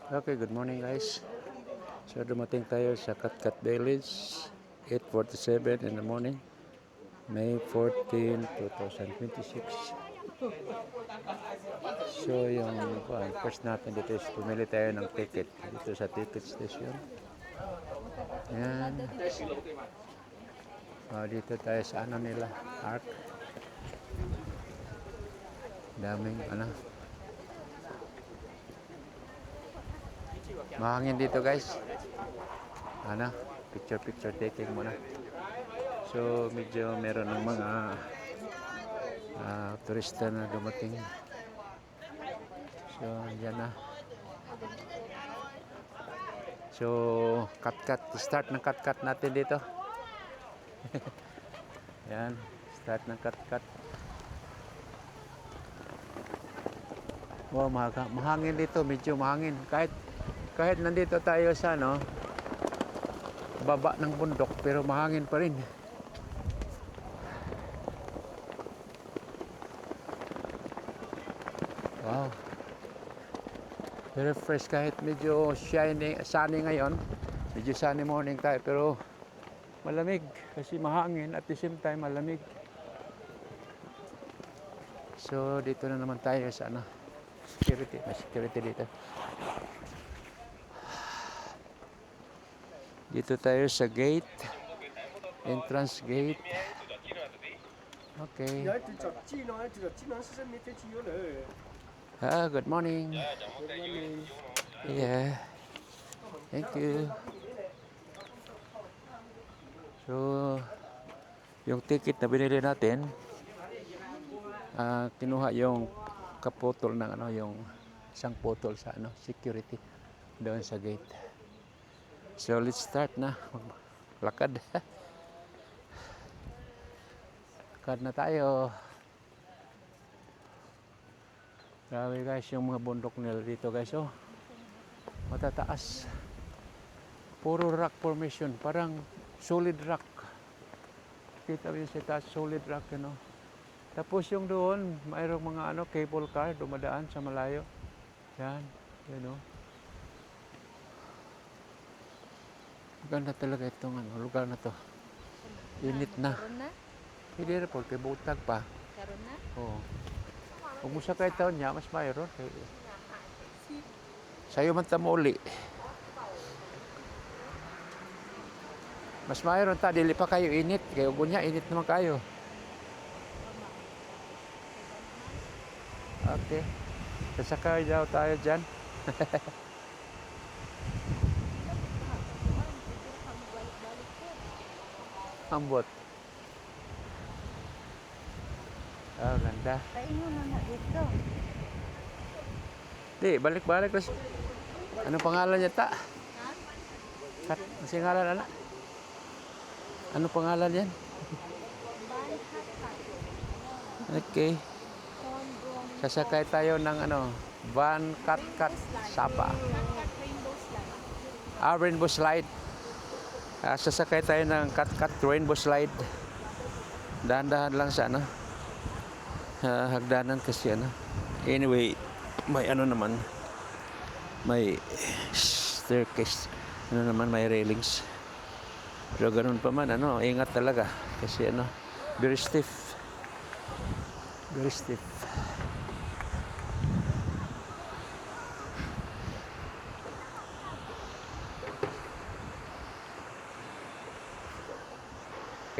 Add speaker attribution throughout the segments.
Speaker 1: Okay, good morning guys. So dumating tayo sa Katkat Village, 8:47 in the morning, May 14, 2026. So yung first natin dito is pumili tayo ng ticket dito sa ticket station. Yan. Dito tayo sa ano nila, Arc. Daming mahangin dito guys. Picture taking muna. So medyo meron ng mga turista na dumating. So yan na. So cut start ng cut natin dito. Yan, start ng cut. Wow, mahangin dito, medyo mahangin. Kahit nandito tayo sa baba ng bundok, pero mahangin pa rin. Wow. Very fresh kahit medyo sunny ngayon. Medyo sunny morning tayo, pero malamig kasi mahangin at the same time malamig. So dito na naman tayo sa security dito. Dito tayo sa gate, entrance gate. Okay. Good morning.
Speaker 2: Good morning.
Speaker 1: Yeah. Thank you. So, yung ticket na binili natin, kinuha yung kaputol ng yung isang putol sa security doon sa gate. So let's start na. Lakad. Lakad na tayo. Grabe guys yung mga bundok nila dito guys. Oh, matataas. Puro rock formation. Parang solid rock. Kita mo yung sa taas, solid rock, Tapos yung doon, mayroong mga cable car dumadaan sa malayo. Yan, Maganda talaga itong lugar na to. Init na. Hindi na po, kay butag pa.
Speaker 2: Karon na?
Speaker 1: Oo. Kung musa kayo taon niya, mas mayroon. Sa'yo man tamo uli. Mas mayroon ta, dili pa kayo init. Kayo gunya, init naman kayo. Okay. Sasakay daw tayo dyan. Ambot. Oh, ganda.
Speaker 2: Paingon na dito.
Speaker 1: Di, balik-balik. Anong pangalan niya ta?
Speaker 2: Ha?
Speaker 1: Kasi ngalan, Anong pangalan yan? Okay. Sasakay tayo ng Van Kat Sapa. Rainbow Slide. Sasakay tayo ng Kat Rainbow Slide. Dahan-dahan lang sa hagdanan kasi Anyway, may naman. May staircase. May railings. Pero ganun pa man, ingat talaga. Kasi very stiff. Very stiff.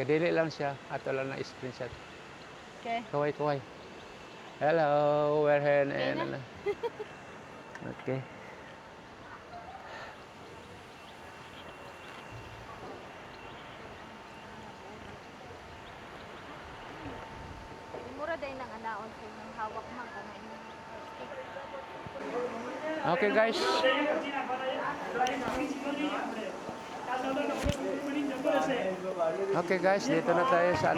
Speaker 1: Kadili lang siya. Ato lang na screenshot.
Speaker 2: Okay.
Speaker 1: Kaway. Hello, we're here and okay.
Speaker 2: Mura day nang anaon sa ng hawak man kana
Speaker 1: Okay guys. Okay guys, dito na tayo sa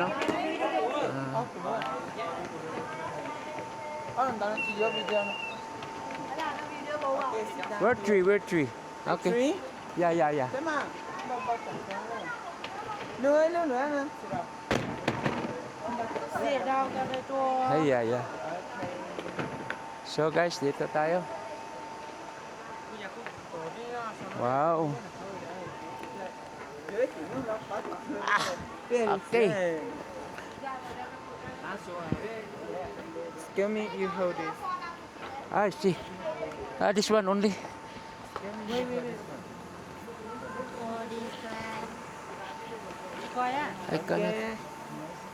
Speaker 1: Where tree? Okay. Yeah. Yeah. So guys, dito tayo. Wow. Okay.
Speaker 3: Give me, you hold this.
Speaker 1: I see. This one only.
Speaker 2: Coi á.
Speaker 1: I cannot.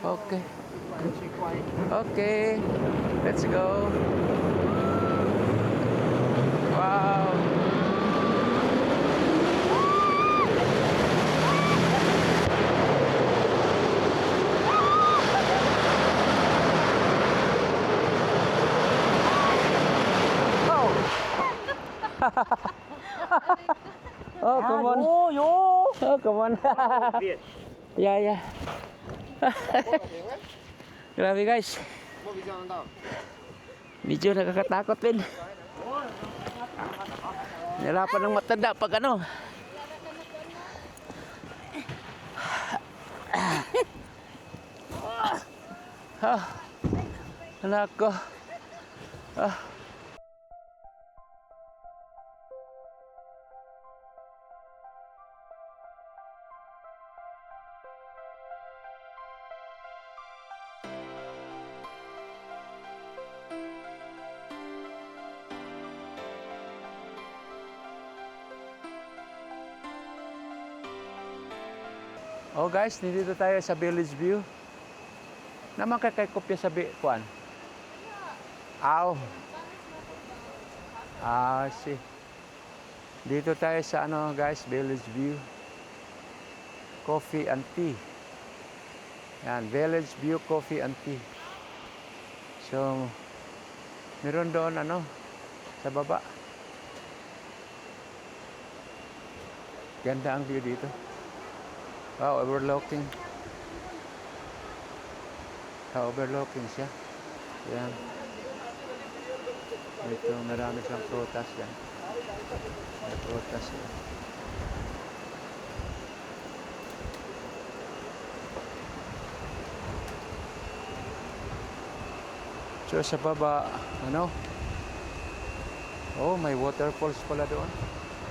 Speaker 1: Okay. Okay. Let's go. Wow. Oh, come on. Oh, come on. Yeah, yeah. Grabe guys. Medyo nakakatakot din. Nirapan ng matanda pag ano. Anak ko. Oh guys, nandito tayo sa Village View. Naman kay kopya sa kuan. Aw. See. Dito tayo sa ano guys, Village View. Coffee and tea. Yan, Village View Coffee and Tea. So, meron doon ano, sa baba. Ganda ang view dito. Wow, overlooking. Overlooking siya. Yan. Ito, marami siyang prutas yan. May prutas yan. So, sa baba, ano? Oh, may waterfalls pala doon.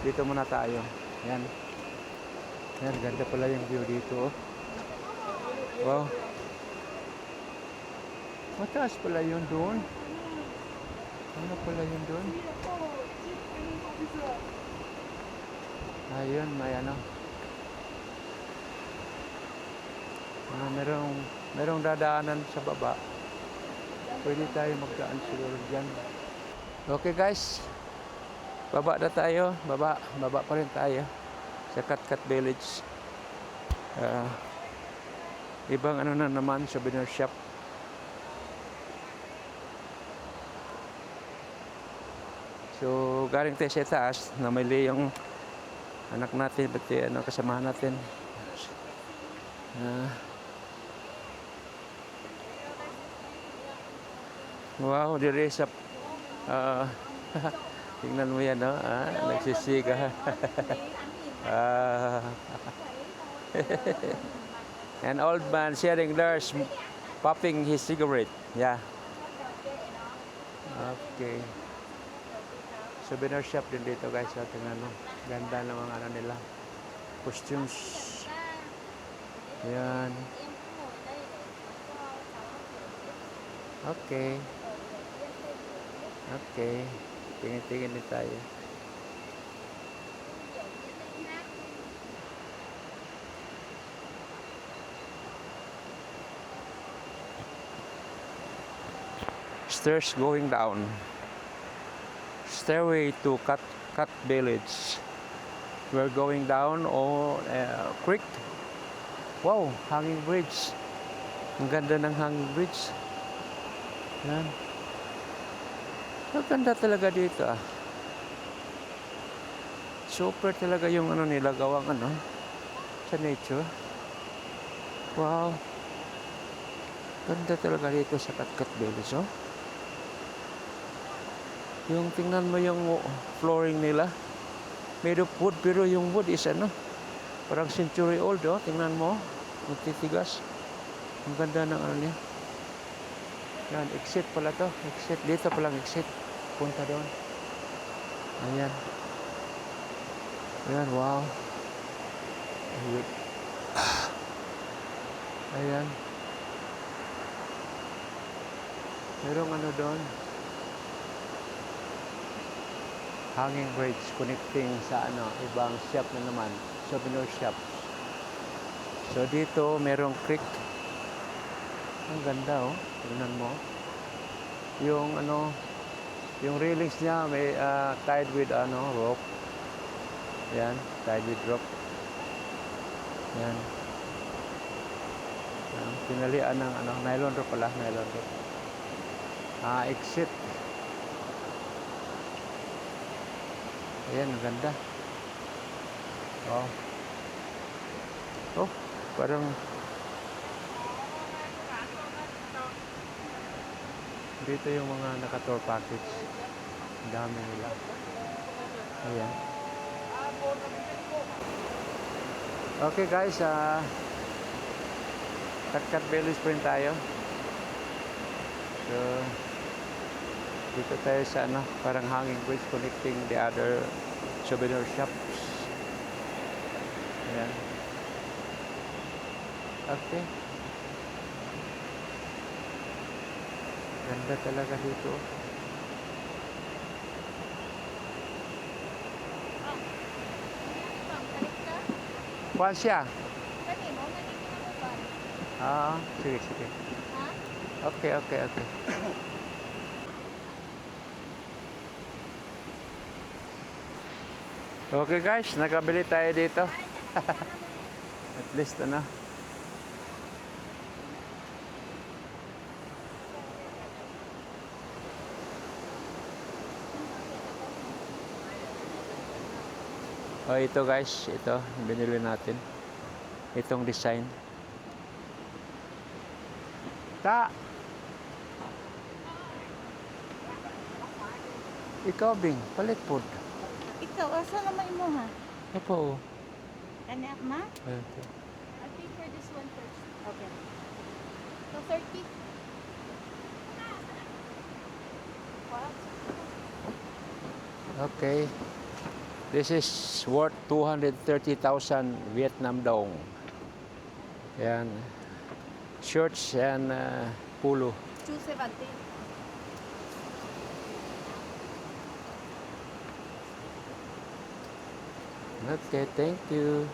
Speaker 1: Dito muna tayo. Yan. Yan, ganda pala yung view dito. Wow. Mataas pala yun doon. Ano pala yun doon? Ayun, may ano. Merong dadaanan sa baba. Pwede tayo magdaan siguro dyan. Okay guys. Baba na tayo. Baba pa rin tayo. Sa Katkat Village. Ibang ano na naman, souvenir shop. So, galing tayo sa taas, namili yung anak natin, pati ano, kasamahan natin. Wow, dire sa tingnan mo yan, no? Nagsisiga. An old man sitting there popping his cigarette. Yeah. Okay. Souvenir shop din dito guys. So, tingnan mo. Ganda ng mga ano nila. Costumes. Yan. Okay. Okay. Tingin-tingin din tayo. Stairs going down. Stairway to Kat Village. We're going down on creek. Wow, hanging bridge. Ang ganda ng hanging bridge. Yan. Ang ganda talaga dito ah. Super talaga yung ano nila gawang ano sa nature. Wow. Ganda talaga dito sa Katkat Village, oh. Yung tingnan mo yung flooring nila. Made of wood, pero yung wood is ano, parang century old, oh. Tingnan mo, magtitigas. Ang ganda ng ano niya. Yan, exit pala to. Exit, dito palang exit. Punta doon. Ayan. Ayan, wow. Ayun. Ayan. Merong ano doon. Hanging bridge connecting sa ano, ibang shop na naman. Souvenir shop. So dito, merong creek. Ang ganda oh. Tingnan mo. Yung ano, yung railings niya may tied with ano, rope. Yan, tied with rope. Yan. Pinalian ng ano, nylon rope pala, nylon rope. Exit. Ayan, ang ganda. Oh. Oh, parang dito yung mga naka-tour package. Ang dami nila. Ayan. Okay guys, cut Village pa rin tayo. So, dito tayo sa ano, parang hanging bridge connecting the other souvenir shops. Ayan. Okay. Ganda talaga dito. Kuhan siya? Sige, sige. Okay, okay, okay. Okay guys, nakabili tayo dito. At least ano. Oh, ito guys, ito binili natin. Itong design. Ikaw Bing, palit po.
Speaker 2: Ikaw, asa naman mo ha?
Speaker 1: Opo.
Speaker 2: Anak ma?
Speaker 1: Ayan.
Speaker 2: I'll pay for this one first. Okay. So 30?
Speaker 1: Okay. This is worth 230,000 Vietnam dong. Yan. Shorts and polo.
Speaker 2: 270.
Speaker 1: Okay, thank you.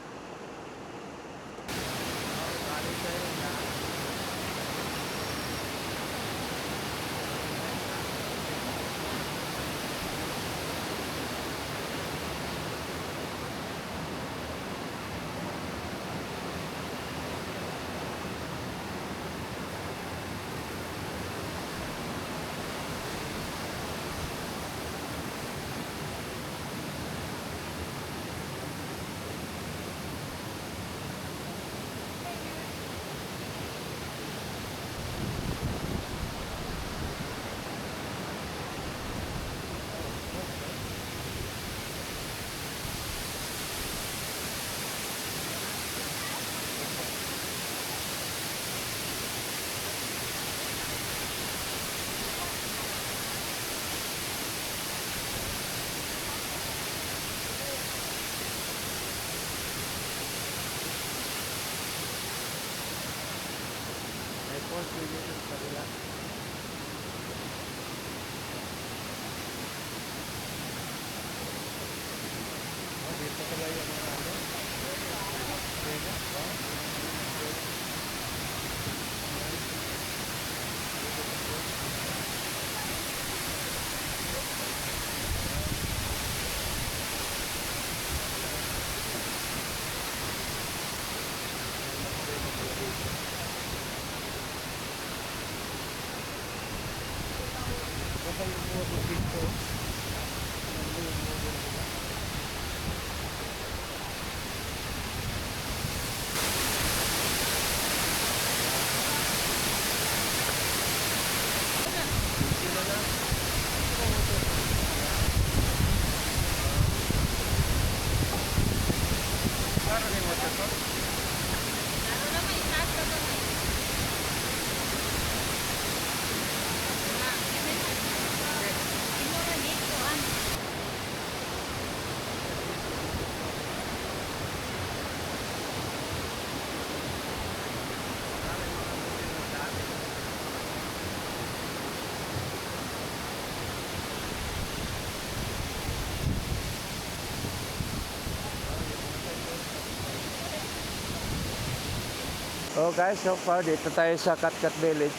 Speaker 1: So guys, so far dito tayo sa Katkat Village.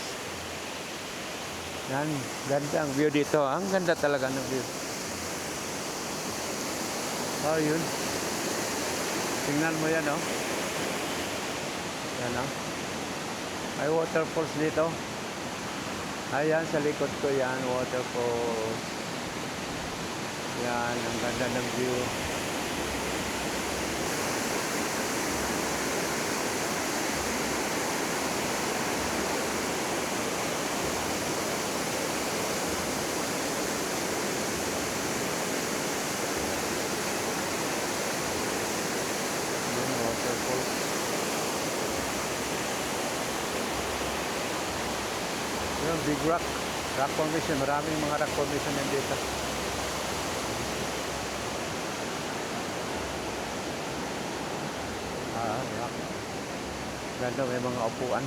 Speaker 1: Yan, ganda ang view dito. Ang ganda talaga ng view. Oh, yun. Tingnan mo yan, oh. Yan, oh. May waterfalls dito. Ayan, sa likod ko yan, waterfalls. Yan, ang ganda ng view. Yan, waterfalls. Yung big rock formation, maraming mga rock formation yan dito. Rock. Ganda, may mga upuan.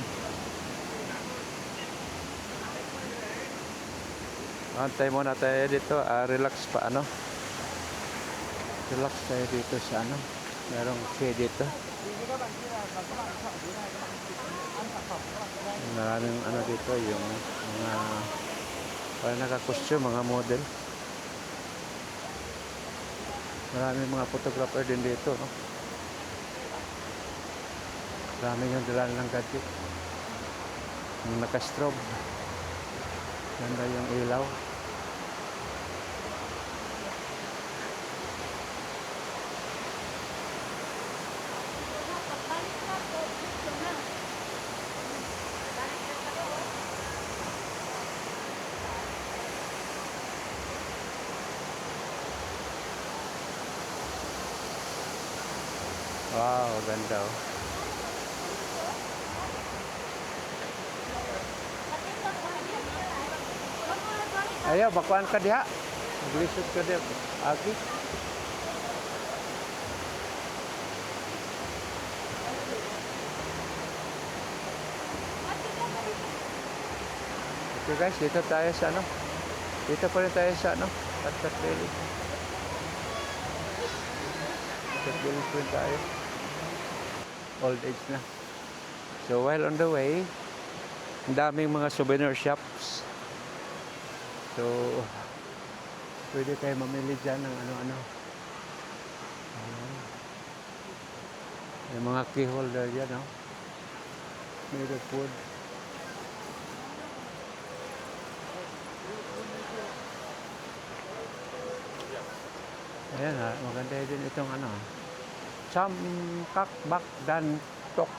Speaker 1: Antay muna tayo dito, relax pa ano. Relax tayo dito sa ano. Merong shade dito. Maraming ano dito, yung mga parang nakakostume, mga model. Maraming mga photographer din dito, no? Maraming yung dala ng gadget. Yung naka-strobe. Ganda yung ilaw. Wow, ganda, oh. Ayaw, bakuan ka diha. Maglisod ka diha. Agi. Okay guys, dito tayo sa ano. Dito pa rin tayo sa ano. Katkat Village. Katkat Village pa rin tayo. Old age na. So while on the way, ang daming mga souvenir shops. So, pwede tayo mamili dyan ng ano-ano. May mga key holder dyan, no? Made of wood. Ayan ha, maganda din itong ano. Chamkak Bak Dan Tok.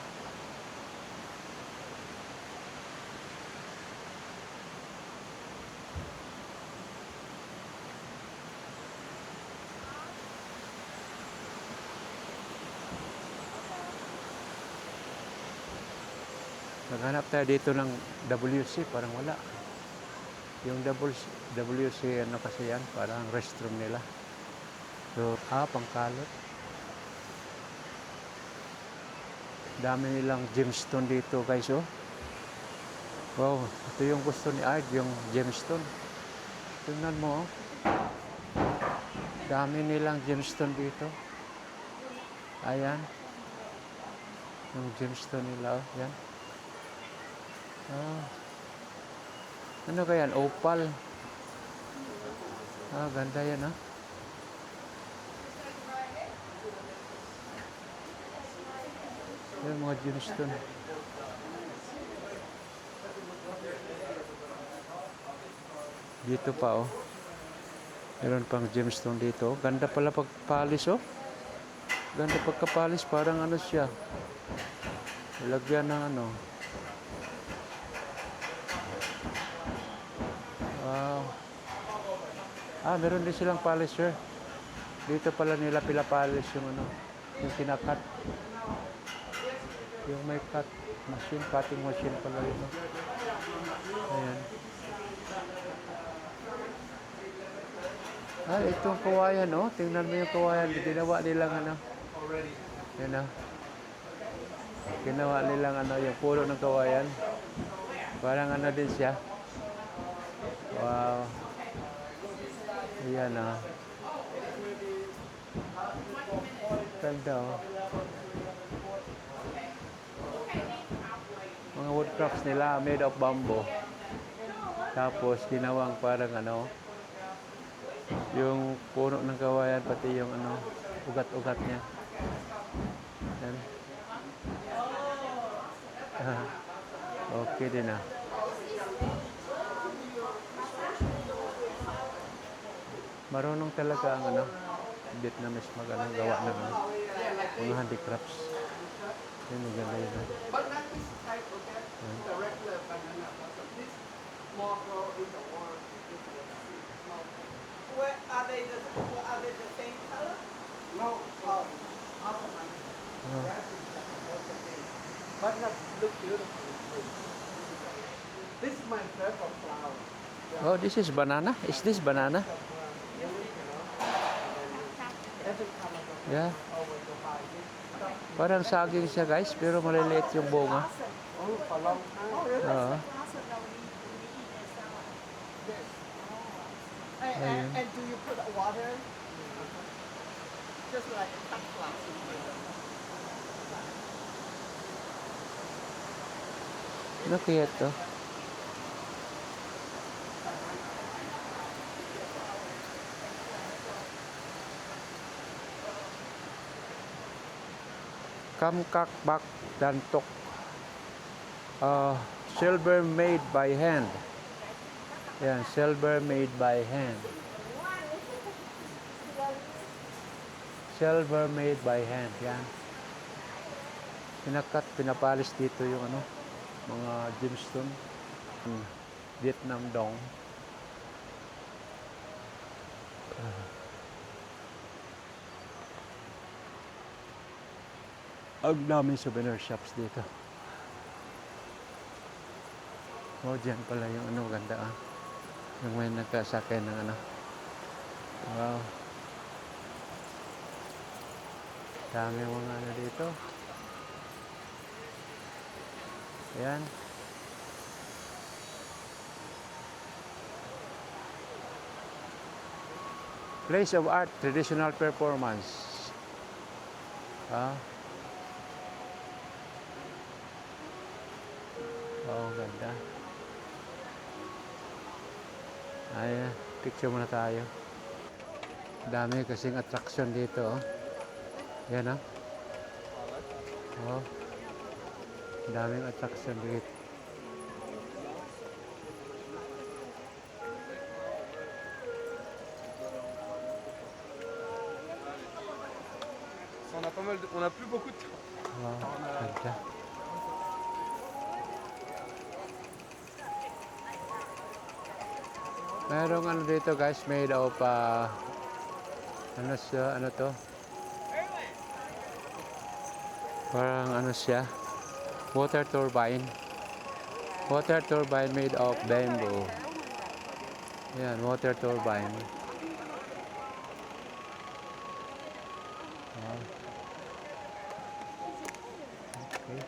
Speaker 1: Naghanap tayo dito ng WC, parang wala. Yung WC, ano kasi yan, parang restroom nila. So, pangkalot. Dami nilang gemstone dito, guys, oh. Wow, ito yung gusto ni Art, yung gemstone. Tingnan mo, oh. Dami nilang gemstone dito. Ayan. Yung gemstone nila, oh. Yan. Ano kaya yan? Opal. Ganda yan, ha? Yan, mga gemstone. Dito pa, oh. Meron pang gemstone dito. Ganda pala pagpalis, oh. Ganda pagkapalis. Parang ano siya. Lagyan ng ano. Wow. Meron din silang polisher. Dito pala nila pinapolish yung ano, yung kinakat. Yung may cut machine, cutting machine pala yun. Ayan. Itong kawayan, oh. Tingnan mo yung kawayan. Ginawa nilang ano. Yan, oh. Ginawa nilang ano, yung pulo ng kawayan. Parang ano din siya. Wow. Ayan, ah. Ganda, oh. handicrafts nila made of bamboo. Tapos ginawang parang ano, yung puno ng kawayan, pati yung ano, ugat-ugat niya. Yan. Okay din ah. Marunong talaga ang ano, Vietnamese mag-ano, gawa ng ano, mga handicrafts. Yun, maganda yun.
Speaker 3: But not this type, okay? The regular banana. So this small girl is the one. Where are they the same color? No. Oh. But not look beautiful. This is my favorite flower.
Speaker 1: Oh, this is banana? Is this banana?
Speaker 3: Every color.
Speaker 1: Yeah.
Speaker 3: Always go buy this.
Speaker 1: Parang saging siya guys, pero maliliit yung bunga.
Speaker 3: Oh, for a long time. Oh, really?
Speaker 1: Oo.
Speaker 3: Yes. And do you put water? Just like a cut glass.
Speaker 1: Ano kaya ito? Kamkak bak dantok. Silver made by hand. Yan, silver made by hand. Silver made by hand. Yan. Pinakat, pinapalis dito yung ano, mga gemstone. Vietnam dong. Ang daming souvenir shops dito. Oh, dyan pala yung ano, ganda ah. Yung may nagkasakay ng ano. Wow. Dami mga ano dito. Ayan. Place of art, traditional performance. Ah. Oh, ganda. Ay, picture muna tayo. Dami kasing attraction dito, oh. Yan, oh. Oh. Daming attraction dito.
Speaker 3: On a plus beaucoup de temps.
Speaker 1: Wow, ganda. Merong ano dito guys, made of ano siya, ano to? Parang ano siya, water turbine. Water turbine made of bamboo. Yan, water turbine. Wow. Okay.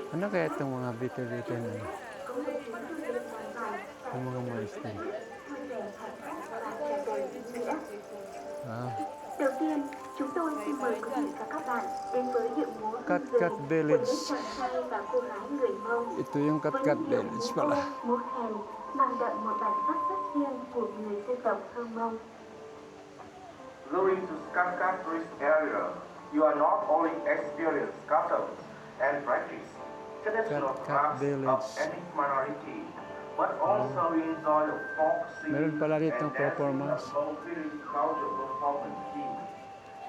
Speaker 1: Ano kaya itong mga bito-bito na? Yung mga monster. Wow.
Speaker 4: Đầu tiên, chúng tôi xin mời quý vị và các bạn đến với điệu múa
Speaker 1: Kat
Speaker 4: rừng
Speaker 1: Kat
Speaker 4: của những
Speaker 1: Village.
Speaker 4: chàng trai và cô gái người Mông.
Speaker 1: Ito yung Kat Kat Village pala.
Speaker 4: Múa khen mang đậm một bản sắc rất riêng của người dân tộc Hơ Mông.
Speaker 5: Going to Skanka tourist area, you are not only experience customs and practice traditional
Speaker 1: Kat
Speaker 5: crafts of
Speaker 1: Village.
Speaker 5: ethnic minority, but also enjoy the folk scene
Speaker 1: Meron pala ditong
Speaker 5: and dancing
Speaker 1: performance.
Speaker 5: of fulfilling cultural performance teams.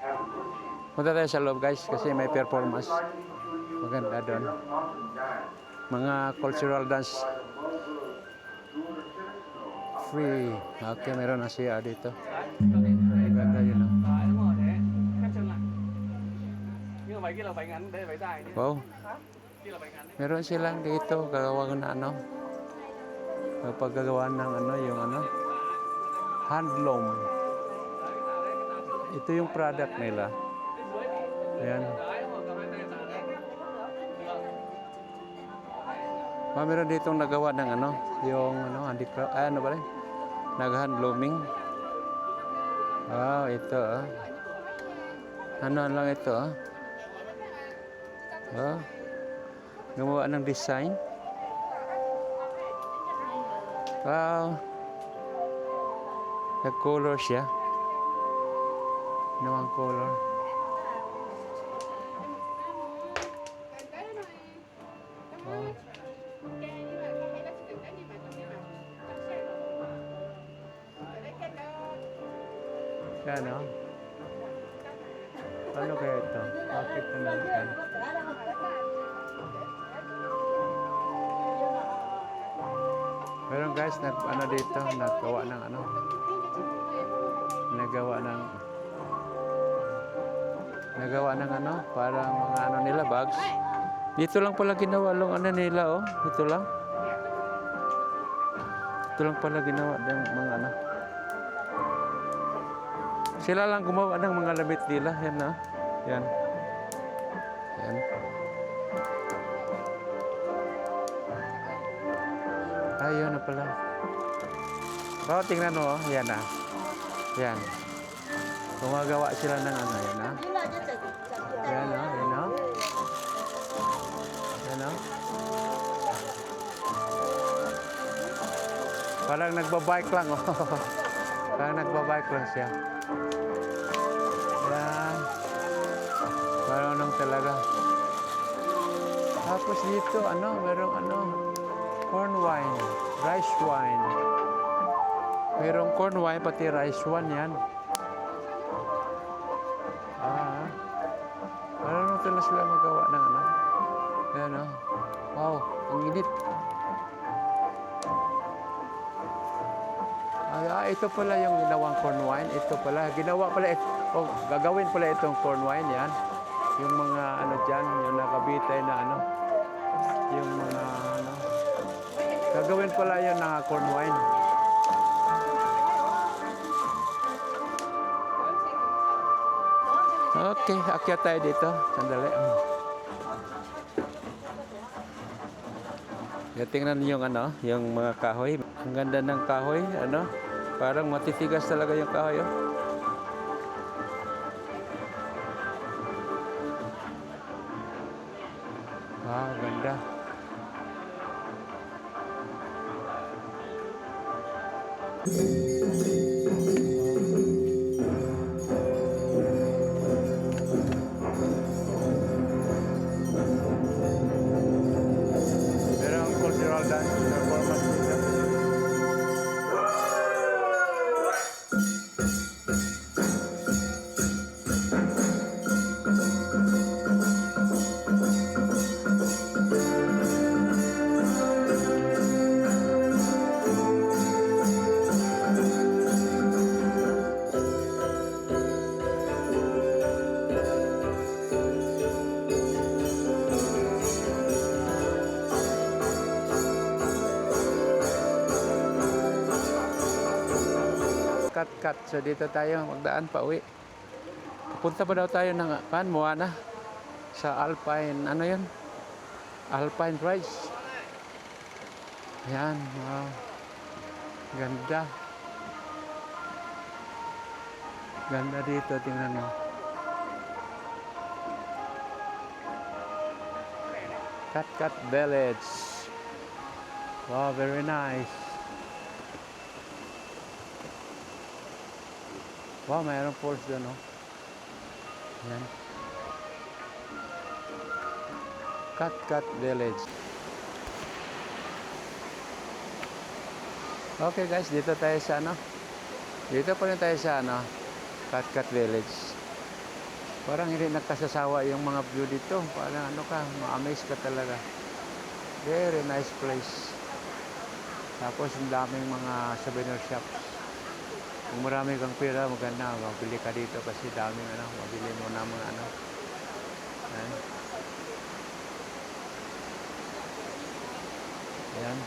Speaker 5: Have a good team.
Speaker 1: Punta tayo sa loob guys kasi may performance. Maganda doon. Mga cultural dance. Free. Okay, meron na siya dito. Maganda yun. Oh.
Speaker 3: Nhưng mà vậy kia là bệnh ảnh để vậy dài đi.
Speaker 1: Wow.
Speaker 3: Kia là bệnh ảnh.
Speaker 1: Meron silang dito gagawa na ano. Paggagawa ng ano, yung ano. Handloom. Ito yung product nila. Ayan. Meron ditong nagawa ng ano, yung ano, handicraft, ano ba rin? Nag-handlooming. Wow, ito ah. Ano lang ito, oh. Oh. Gumawa ng design. Wow. Nag-color siya. Nawang color. Wow. Yan, oh. Ano kaya ito? Bakit naman yan? Pero guys, ano dito, nagawa ng ano? Nagawa ng ano? Parang mga ano nila, bags. Dito lang pala ginawa lang ano nila, oh. Dito lang. Dito lang pala ginawa ng mga ano. Sila lang gumawa ng mga lamit nila. Yan na. Yan. Yan. Ayun na pala. Oh, tingnan mo. Yan na. Yan. Gumagawa sila ng ano. Yan na. Yan na. Yan na. Yan na. Parang nagbabike lang. Oh. Parang nagbabike lang siya. Yan. Parang nang talaga. Tapos dito, ano, merong ano, corn wine, rice wine. Merong corn wine, pati rice wine yan. Parang nang talaga sila magawa ng ano. Yan, oh. Wow, ang init. Ito pala yung ginawang corn wine. Ito pala, ginawa pala, oh, gagawin pala itong corn wine, yan. Yung mga ano dyan, yung nakabitay na ano, yung mga ano, gagawin pala yun na corn wine. Okay, akyat tayo dito. Sandali. Tingnan yung ano, yung mga kahoy. Ang ganda ng kahoy, ano? Parang matitigas talaga yung kahoy, oh. Wow, ganda. Merong cultural dance performance dito. Cut. So dito tayo magdaan pa uwi. Punta pa daw tayo ng Moana sa Alpine, ano yun? Alpine Rise. Yan, wow. Ganda. Ganda dito, tingnan mo. Cut Village. Wow, very nice. Wow, mayroong falls doon, oh. Yan. Cut Village. Okay guys, dito tayo sa ano. Dito pa rin tayo sa ano, Cut Village. Parang hindi nagkasasawa yung mga view dito. Parang ano ka, ma-amaze ka talaga. Very nice place. Tapos ang daming mga souvenir shops. Kung marami kang pera, maganda, mabili ka dito kasi daming ano, mabili mo na mga ano. Ayan. Ayan.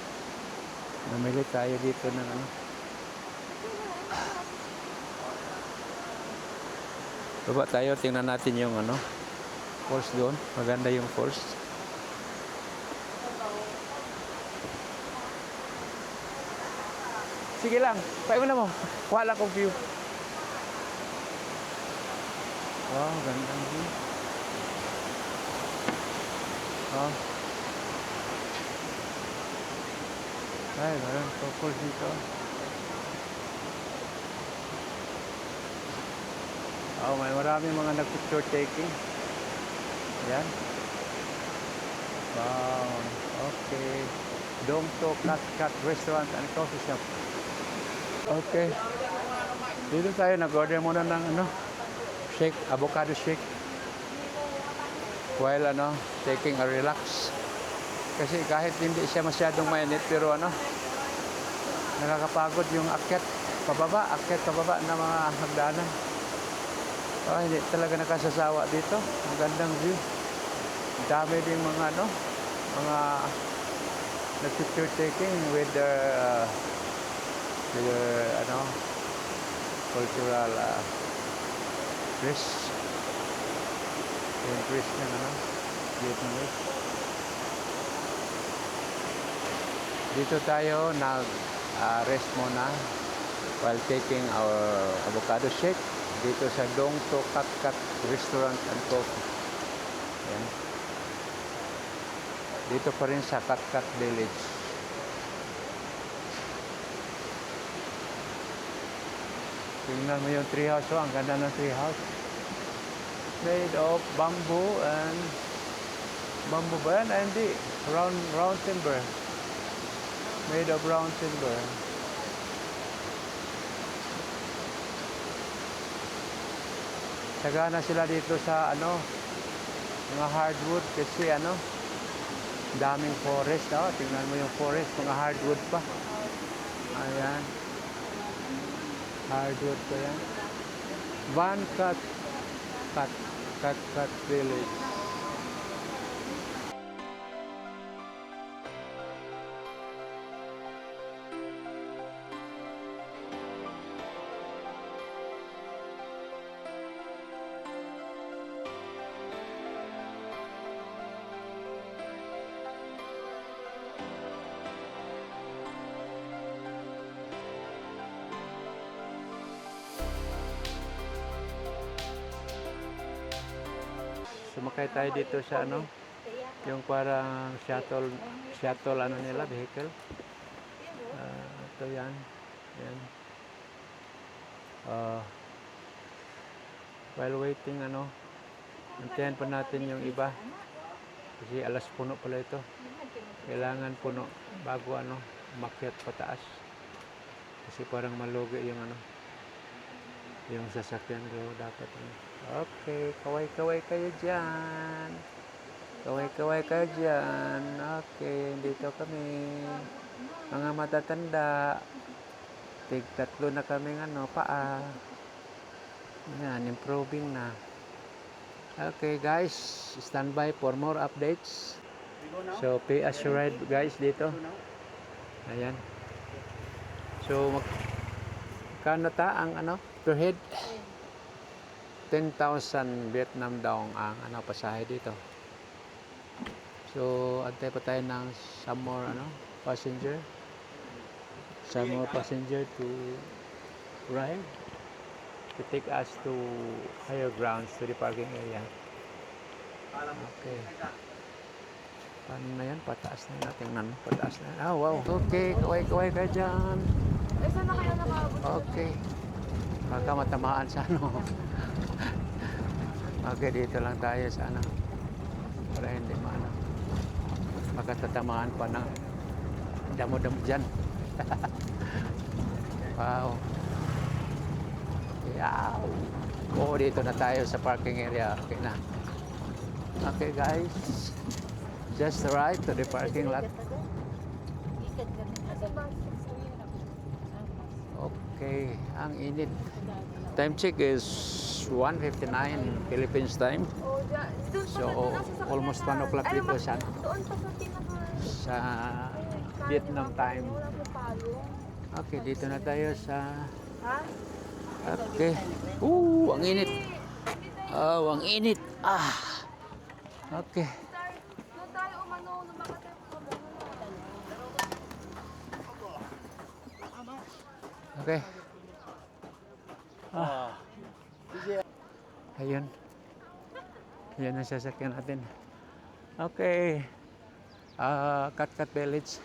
Speaker 1: Namili tayo dito ng ano. Baba tayo, tingnan natin yung ano, falls doon. Maganda yung falls. Sige lang, tayo na mo. Wala kong view. Wow, gandang view. Oh. Ay, meron couples dito. Oh, may maraming mga nag-picture taking. Yan. Wow. Okay. Dongto Cat Cat Restaurant and Coffee Shop. Okay. Dito tayo nag-order muna ng shake, avocado shake. While taking a relax. Kasi kahit hindi siya masyadong mainit pero nakakapagod yung akyat pababa na mga hagdanan. Hindi talaga nakasasawa dito. Ang gandang view. Ang dami din mga mga nag-picture taking with their cultural dress. Yung dress ng Vietnamese. Dito tayo nag-rest muna while taking our avocado shake dito sa Dongto Cat Cat Restaurant and Coffee. Yan. Dito pa rin sa Cat Cat Village. Tingnan mo yung tree house. Ang ganda ng tree house. Made of bamboo and bamboo ba yan? Hindi. Round timber. Made of round timber. Sagana sila dito sa mga hardwood kasi daming forest. Tingnan mo yung forest, mga hardwood pa. Ayan. Hardwood pa yan. Van Cat Village. Sumakay tayo dito sa yung parang shuttle nila, vehicle. Ito yan. While waiting antayan pa natin yung iba. Kasi alas puno pala ito. Kailangan puno bago umakyat pataas. Kasi parang malugi yung sasakyan ko dapat Okay, kaway-kaway kayo dyan. Kaway-kaway kayo dyan. Okay, dito kami. Mga matatanda. Tig-tatlo na kaming paa. Yan, improving na. Okay guys, stand by for more updates. So, pay as you ride guys dito. Ayan. So, magkano ang per head? 10,000 Vietnam dong ang pasahe dito. So, antay pa tayo ng some more passenger. Some more passenger to arrive to take us to higher grounds, to the parking area. Okay. Paano na yan? Pataas na natin. Pataas na. Wow. Okay, kaway-kaway ka dyan.
Speaker 2: Saan na kayo nakaabot?
Speaker 1: Okay. Baka matamaan sa Okay, dito lang tayo sa para hindi makatatamaan pa ng damo-damo dyan. Wow. Wow. Dito na tayo sa parking area. Okay na. Okay guys. Just arrived to the parking lot. Okay. Ang init. Time check is 1:59 Philippines time. So, almost 1 o'clock dito sa Vietnam time. Okay, dito na tayo sa Okay. Ang init. Ang init. Okay. Okay. Ayun. Yan ang sasakyan natin. Okay. Kat Village.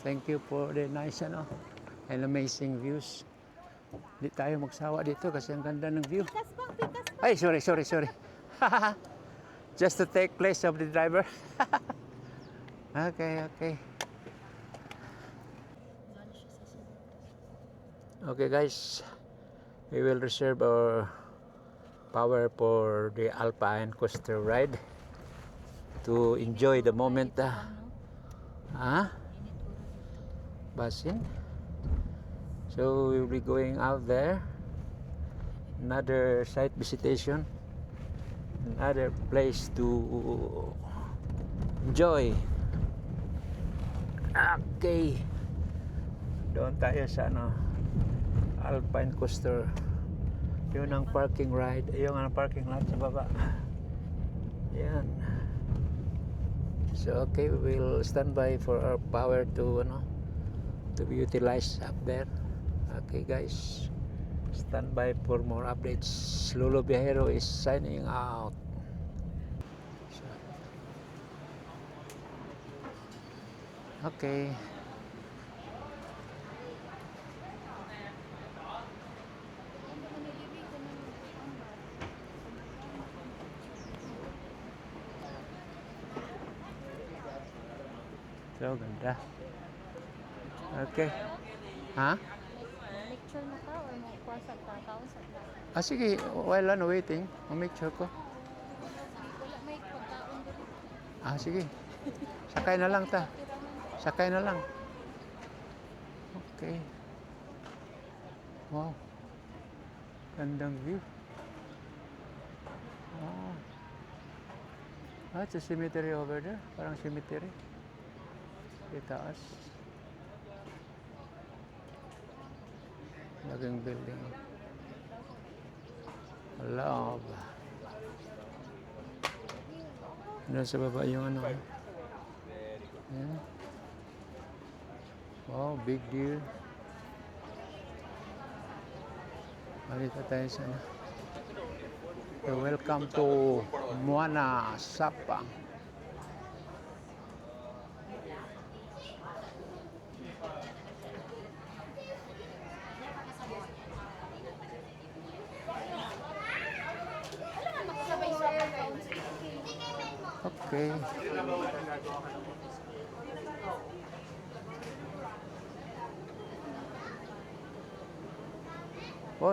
Speaker 1: Thank you for the nice and amazing views. Hindi tayo magsawa dito kasi ang ganda ng view.
Speaker 2: Pikas po, pikas po.
Speaker 1: Ay, sorry. Just to take place of the driver. Okay. Okay guys, we will reserve our power for the Alpine coaster ride to enjoy the moment. Basin. So we will be going out there. Another site visitation. Another place to enjoy. Okay. Doon tayo sa Alpine coaster. Yun ang parking ride. Yung ang parking lot sa baba. Yan. So okay, we will stand by for our power to be utilized up there. Okay guys. Stand by for more updates. Lolo Viajero is signing out. Okay. So, ganda. Okay. Ha?
Speaker 2: Lecture na ka or mo kuha sa tao sa
Speaker 1: Sige, while waiting, make sure ko.
Speaker 2: wala may pagkaon dito.
Speaker 1: Sige. Sakay na lang ta. Sakay na lang. Okay. Wow. Gandang view. Wow. It's a cemetery over there. Parang cemetery. Di taas. Laking building. Love. Doon sa baba yung Yan. Wow, big deal. Malita tayo sa So, welcome to Moana Sapang. Okay. Oh,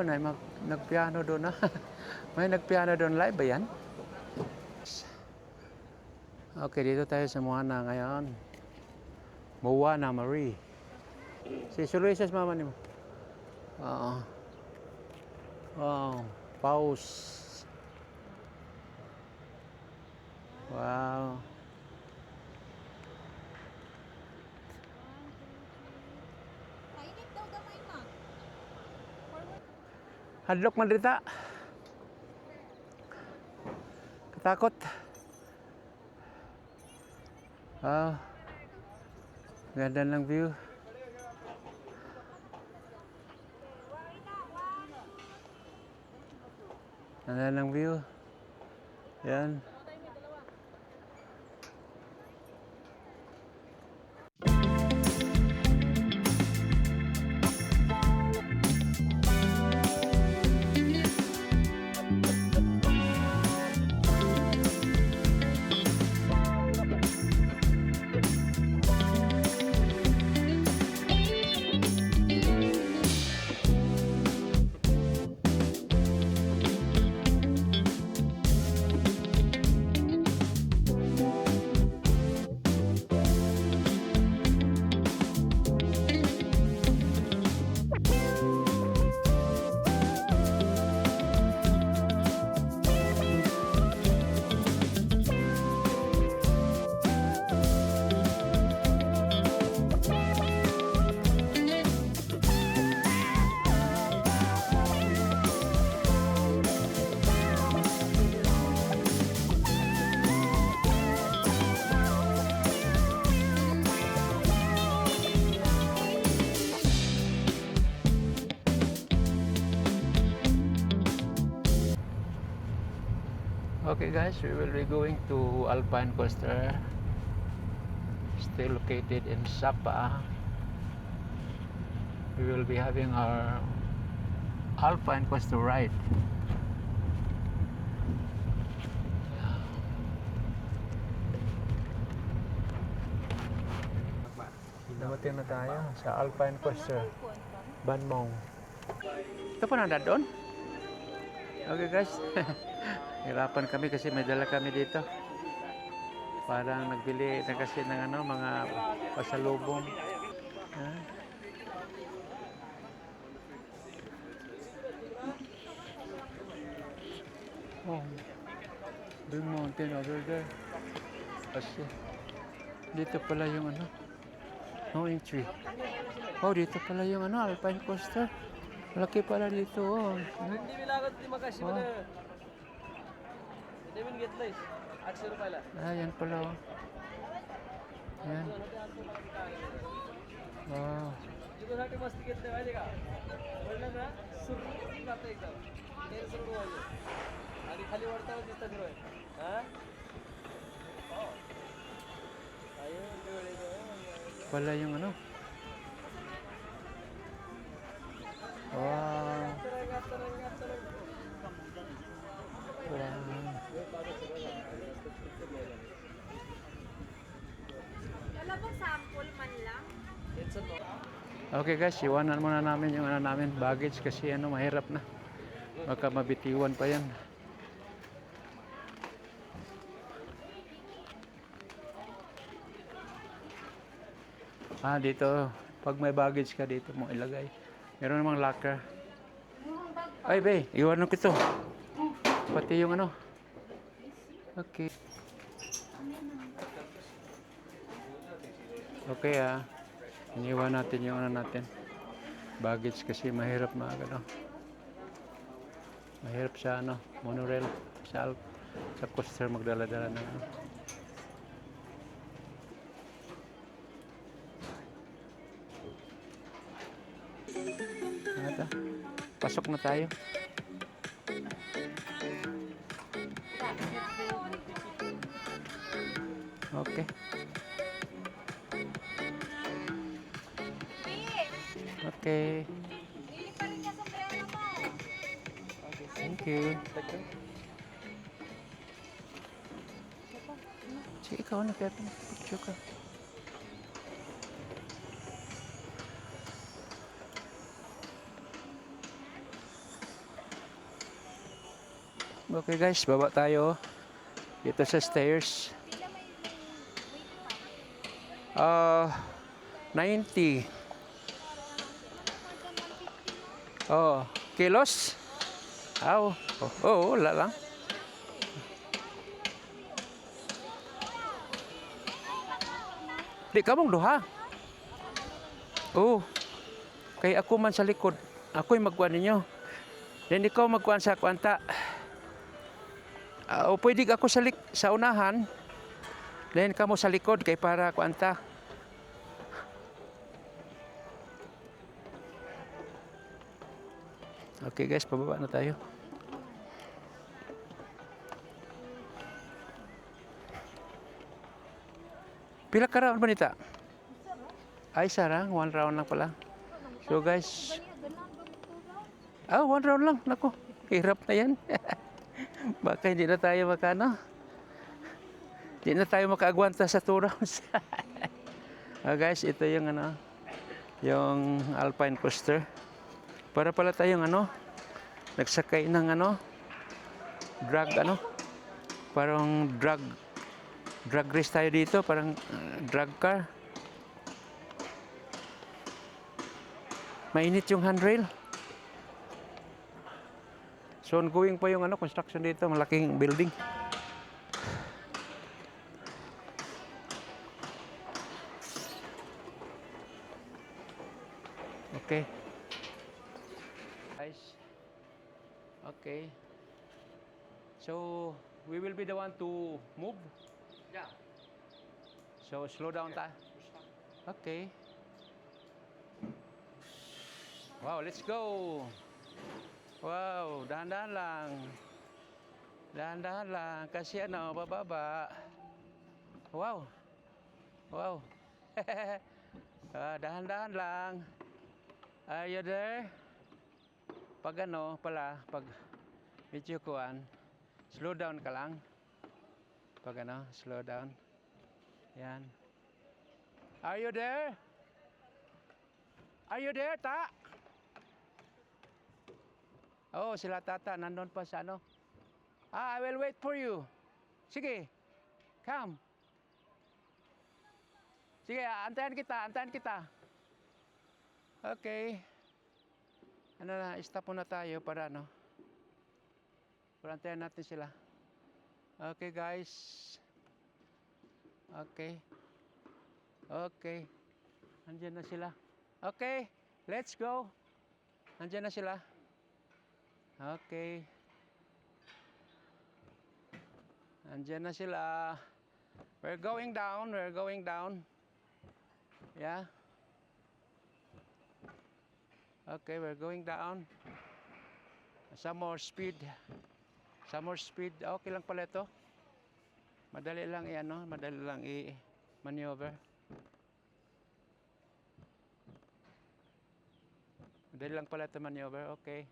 Speaker 1: nagpiano doon na. May nagpiano doon live ba yan? Okay, dito tayo sa Moana ngayon. Moana Marie. Si Luisa mama ni mo. Oo. Wow, pause. Wow.
Speaker 2: Kainit daw gamay ma.
Speaker 1: Hadlok man dita. Katakot. Wow. Ganda ng view. Ganda ng view. Yan. Okay guys, we will be going to Alpine Coaster, still located in Sapa. We will be having our Alpine Coaster ride. Dumating na tayo sa Alpine Coaster, Banmong. Ito pa nanda doon? Okay guys, hirapan kami kasi may dala kami dito. Parang nagbili na kasi ng ano, mga pasalubong. Ha? Oh, big mountain over there. Kasi dito pala yung ano, no entry. Oh, dito pala yung ano, Alpine Coaster. Laki pala dito. Oh. Oh. Yan pala. Oh. Yan. Wow. Pala yung ano. Wow.
Speaker 2: Wala bang sample man lang?
Speaker 1: Okay guys, iwanan muna namin yung ano namin, baggage kasi ano, mahirap na. Baka mabitiwan pa yan. Dito, pag may baggage ka dito mo ilagay. Meron namang locker. Ay, be, iwanan ko ito. Pati yung ano. Okay. Okay iniwan natin yung ano natin. Baggage kasi mahirap ano. Mahirap sa ano, monorail, sa coaster magdala-dala ng ano. Ata, pasok na tayo. Okay. Okay.
Speaker 2: Bili pa rin niya sombrero mo.
Speaker 1: Thank you. Sige, ikaw na kaya picture ka. Okay guys, baba tayo dito sa stairs. 90. Oh, kilos? Wala lang. Di ka mong duha. Oh, kay ako man sa likod. Ako'y magkuhan ninyo. Then ikaw magkuhan sa kwanta. Pwede ako sa unahan. Then kamo sa likod kay para kwanta. Okay guys, pababa na tayo. Pila ka round ba nita? Ay, sarang. 1 round lang pala. So guys, 1 round lang. Naku, hirap na yan. Baka hindi na tayo makano. Hindi na tayo makaagwanta sa 2 rounds. Guys, ito yung ano, yung Alpine Coaster. Para pala tayong ano, nagsakay ng ano, parang drag race tayo dito, parang drag car. Mainit yung handrail. So ongoing pa yung ano, construction dito, malaking building. Okay. Guys. Okay. So we will be the one to move.
Speaker 3: Yeah.
Speaker 1: So slow down ta. Okay. Wow, let's go. Wow, dahan-dahan lang. Dahan-dahan lang kasi ano, bababa. Wow. Wow. Dahan-dahan lang. Are you there? Pag ano pala, pag medyo kuan, slow down ka lang. Pag ano, slow down. Yan. Are you there? Are you there, ta? Oh, sila tata, nandun pa sa ano. I will wait for you. Sige, come. Sige, antayin kita, antayin kita. Okay. Ano na, stop muna tayo para ano. Para antayin natin sila. Okay, guys. Okay. Okay. Andiyan na sila. Okay, let's go. Andiyan na sila. Okay. Andiyan na sila. We're going down. We're going down. Yeah. Okay, we're going down. Some more speed. Some more speed. Okay lang pala ito. Madali lang i-ano, madali lang i-maneuver. Madali lang pala ito maneuver. Okay.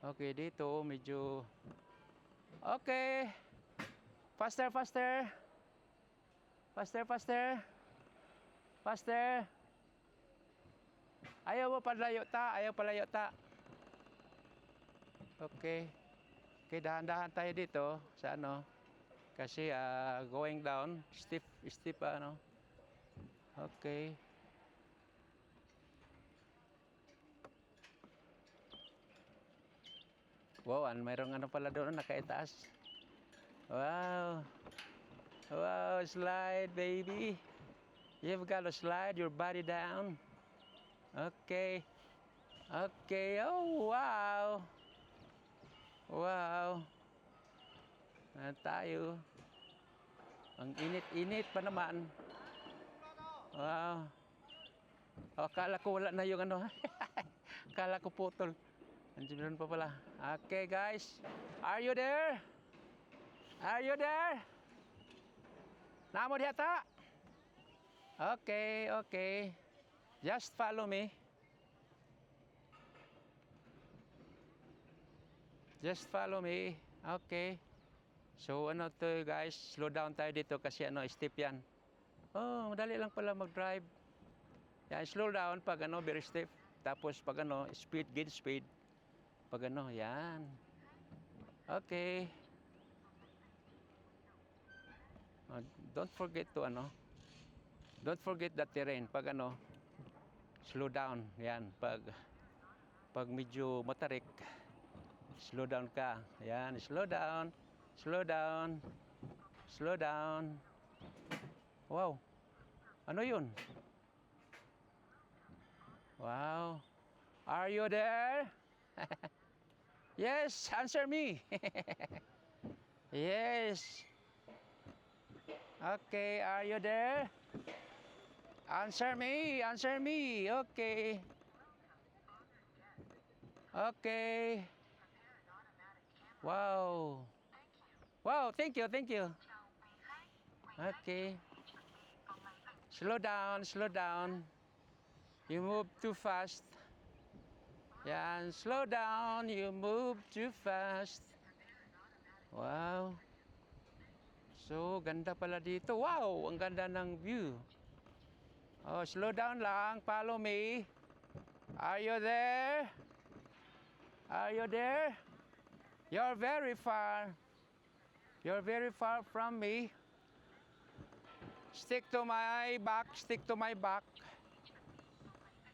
Speaker 1: Okay, dito medyo okay. Faster, faster. Faster, faster. Faster. Ayaw mo palayo ta, ayaw palayo ta. Okay. Okay, dahan-dahan tayo dito sa ano. Kasi going down, steep ano. Okay. Wow, mayroong ano pala doon nakaitaas. Wow. Wow, slide baby. You've got to slide your body down. Okay. Okay. Oh, wow. Wow. Tayo. Ang init-init pa naman. Wow. Oh, akala ko wala na yung ano. Akala ko putol. Andiyan pa pala. Okay, guys. Are you there? Are you there? Namo diha ta? Okay, okay. Just follow me. Just follow me. Okay. So ano to guys, slow down tayo dito kasi ano, steep yan. Oh, madali lang pala mag-drive. Yan, slow down pag ano, very steep. Tapos pag ano, speed, good speed. Pag ano, yan. Okay. Don't forget to ano. Don't forget the terrain. Pag ano, slow down. Yan, pag medyo matarik, slow down ka. Yan, slow down. Slow down. Slow down. Wow. Ano yun? Wow. Are you there? Yes, answer me. Yes. Okay, are you there? Answer me, answer me. Okay. Okay. Wow. Wow, thank you, thank you. Okay. Slow down, slow down. You move too fast. Yan, slow down. You move too fast. Wow. So, ganda pala dito. Wow, ang ganda ng view. Oh, slow down lang. Follow me. Are you there? Are you there? You're very far. You're very far from me. Stick to my back. Stick to my back.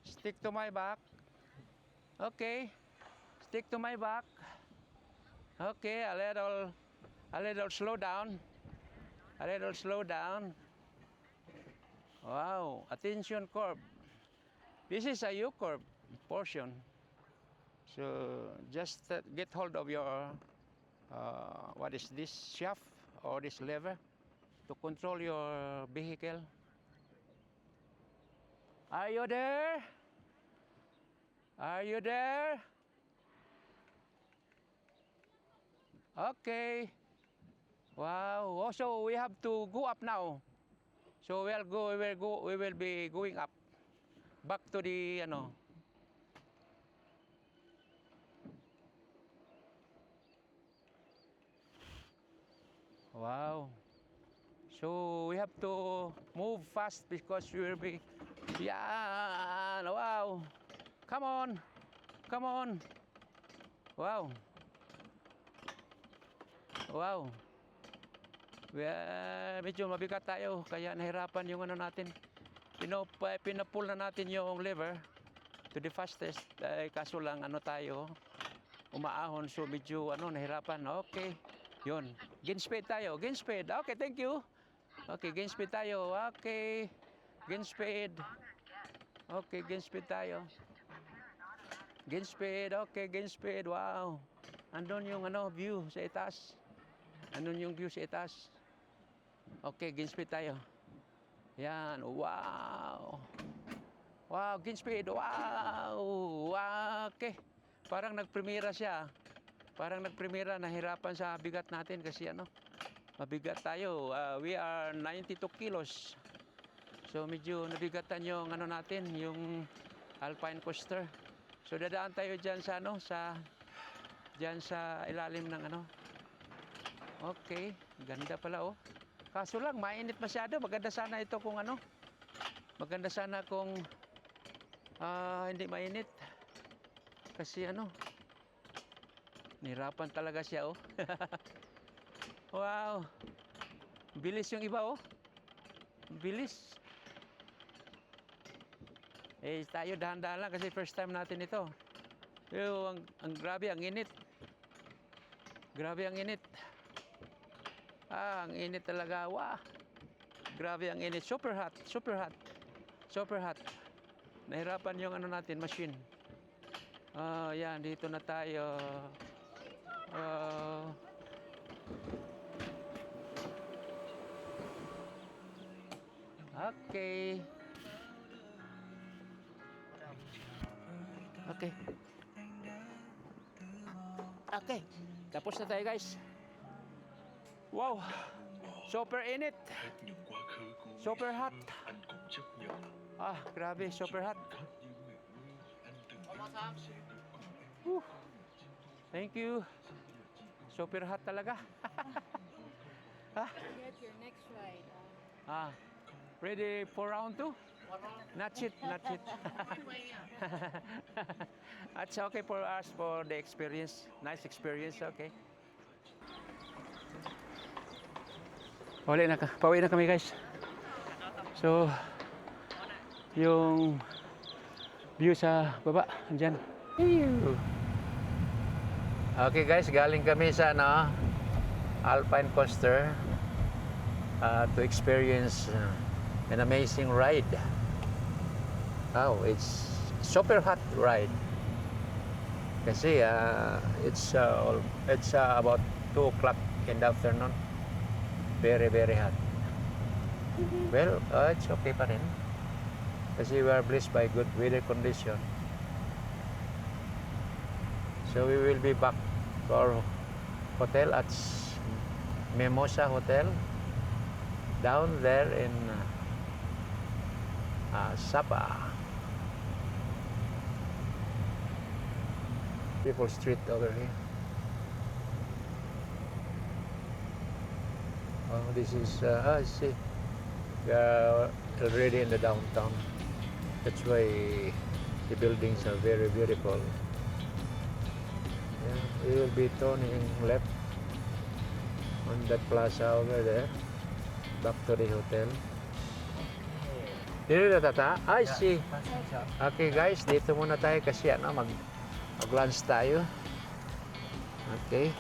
Speaker 1: Stick to my back. Okay. Stick to my back. Okay, a little slow down. A little slow down. Wow, attention curve. This is a U-curve portion. So just get hold of your what is this shaft or this lever to control your vehicle. Are you there? Are you there? Okay. Wow. Also, we have to go up now. So we will be going up. Back to the, ano. Wow. So we have to move fast because we will be, yeah, wow. Come on. Come on. Wow. Wow. Medyo mabigat tayo kaya nahirapan yung ano natin. Pinapull na natin yung lever to the fastest. Kaso lang ano tayo, umaahon so medyo ano nahirapan. Okay. Yun. Gain speed tayo. Gain speed. Okay, thank you. Okay, gain speed tayo. Okay. Gain speed. Okay, gain speed tayo. Gain speed. Okay, gain speed. Wow. Andun yung ano view sa itaas. Andun yung view sa itaas. Okay, gain speed tayo. Yan. Wow. Wow, gain speed. Wow. Wow. Okay. Parang nagpremira siya. Parang nagpremira, nahirapan sa bigat natin kasi ano, mabigat tayo. We are 92 kilos. So medyo nabigatan yung ano natin, yung Alpine Coaster. So dadaan tayo diyan sa ano, diyan sa ilalim ng ano. Okay, ganda pala oh. Kaso lang mainit masyado. Maganda sana ito kung ano. Maganda sana kung hindi mainit. Kasi ano, nihirapan talaga siya oh. Wow. Bilis yung iba oh. Bilis. Tayo dahan-dahan lang kasi first time natin ito. Pero ang grabe, ang init. Grabe ang init. Ang init talaga. Wow. Grabe ang init. Super hot. Super hot. Super hot. Nahirapan yung ano natin, machine. Yan, dito na tayo. Okay. Okay. Okay. Tapos na tayo guys. Wow. Super init. Super hot. Grabe. Super hot. Whew. Thank you. Super hot talaga.
Speaker 2: Get your next ride.
Speaker 1: Ready for round 2? Not yet, not yet. That's okay for us for the experience. Nice experience, okay. Pauwi na kami guys. So, yung view sa baba, andyan. Okay guys, galing kami sa Alpine Coaster to experience an amazing ride. Oh, it's super hot ride. Kasi it's about 2 o'clock in the afternoon. Very, very hot. Well, it's okay pa rin. Kasi we are blessed by good weather condition. So we will be back to our hotel at Mimosa Hotel down there in Sapa. People street over here. Oh, this is see, we are already in the downtown. That's why the buildings are very beautiful. Yeah, we will be turning left on that plaza over there, back to the hotel. Dito na tata? I see. Okay guys, dito muna tayo kasi mag-lunch tayo. Okay.